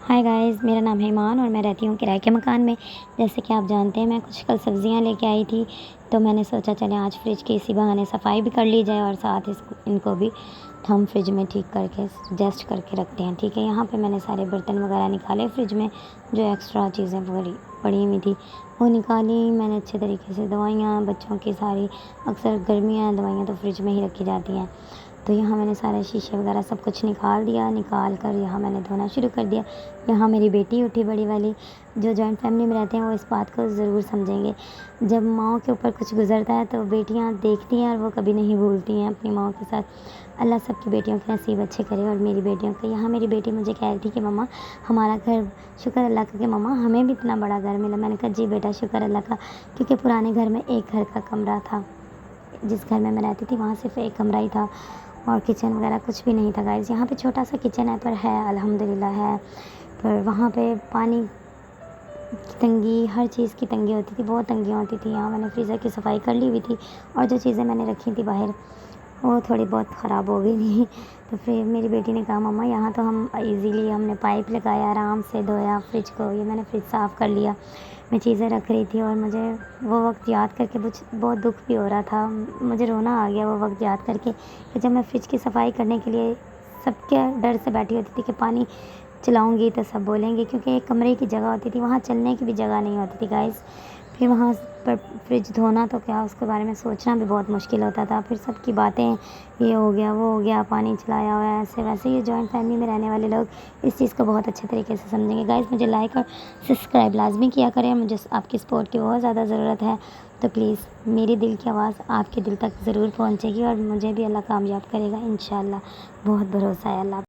Hi guys, मेरा नाम है ईमान और मैं रहती हूँ किराए के मकान में। जैसे कि आप जानते हैं, मैं कुछ कल सब्ज़ियाँ लेके आई थी, तो मैंने सोचा चलें आज फ्रिज की इसी बहाने सफाई भी कर ली जाए और साथ इनको भी हम फ्रिज में ठीक करके एडजस्ट करके रखते हैं। ठीक है, यहाँ पे मैंने सारे बर्तन वगैरह निकाले फ्रिज में, जो एक्स्ट्रा चीज़ें पड़ी हुई थी वो निकाली मैंने अच्छे तरीके से। दवाइयाँ बच्चों की सारी, अक्सर गर्मियाँ दवाइयाँ तो फ्रिज में ही रखी जाती हैं, तो यहाँ मैंने सारे शीशे वगैरह सब कुछ निकाल दिया। निकाल कर यहाँ मैंने धोना शुरू कर दिया। यहाँ मेरी बेटी उठी बड़ी वाली, जो जॉइंट फैमिली में रहते हैं वो इस बात को ज़रूर समझेंगे। जब माँओं के ऊपर कुछ गुज़रता है तो बेटियाँ देखती हैं और वो कभी नहीं भूलती हैं अपनी माँओं के साथ। अल्लाह सबकी बेटियों के नसीब अच्छे करे और मेरी बेटियों के। यहाँ मेरी बेटी मुझे कह रही थी कि मम्मा हमारा घर, शुक्र अल्लाह का कि मम्मा हमें भी इतना बड़ा घर मिला। मैंने कहा जी बेटा शुक्र अल्लाह का, क्योंकि पुराने घर में एक घर का कमरा था। जिस घर में मैं रहती थी वहाँ सिर्फ एक कमरा ही था और किचन वगैरह कुछ भी नहीं था गाइस। यहाँ पे छोटा सा किचन है, पर है अल्हम्दुलिल्लाह है। पर वहाँ पे पानी की तंगी, हर चीज़ की तंगी होती थी, बहुत तंगियाँ होती थी। यहाँ मैंने फ्रीज़र की सफाई कर ली हुई थी और जो चीज़ें मैंने रखी थी बाहर वो थोड़ी बहुत ख़राब हो गई थी। तो फिर मेरी बेटी ने कहा मम्मा यहाँ तो हम इजीली हमने पाइप लगाया, आराम से धोया फ्रिज को। ये मैंने फ्रिज साफ़ कर लिया। मैं चीज़ें रख रही थी और मुझे वो वक्त याद करके बहुत दुख भी हो रहा था। मुझे रोना आ गया वो वक्त याद करके कि जब मैं फ्रिज की सफाई करने के लिए सबके डर से बैठी होती थी कि पानी चलाऊँगी तो सब बोलेंगे, क्योंकि एक कमरे की जगह होती थी, वहाँ चलने की भी जगह नहीं होती थी गाइस। फिर वहाँ पर फ्रिज धोना तो क्या, उसके बारे में सोचना भी बहुत मुश्किल होता था। फिर सबकी बातें, ये हो गया वो हो गया, पानी चलाया हुआ है, ऐसे वैसे। ये जॉइंट फैमिली में रहने वाले लोग इस चीज़ को बहुत अच्छे तरीके से समझेंगे। गाइस मुझे लाइक और सब्सक्राइब लाजमी किया करें, मुझे आपकी सपोर्ट की बहुत ज़्यादा ज़रूरत है। तो प्लीज़ मेरी दिल की आवाज़ आपके दिल तक ज़रूर पहुँचेगी और मुझे भी अल्लाह कामयाब करेगा इंशाअल्लाह। बहुत भरोसा है अल्लाह।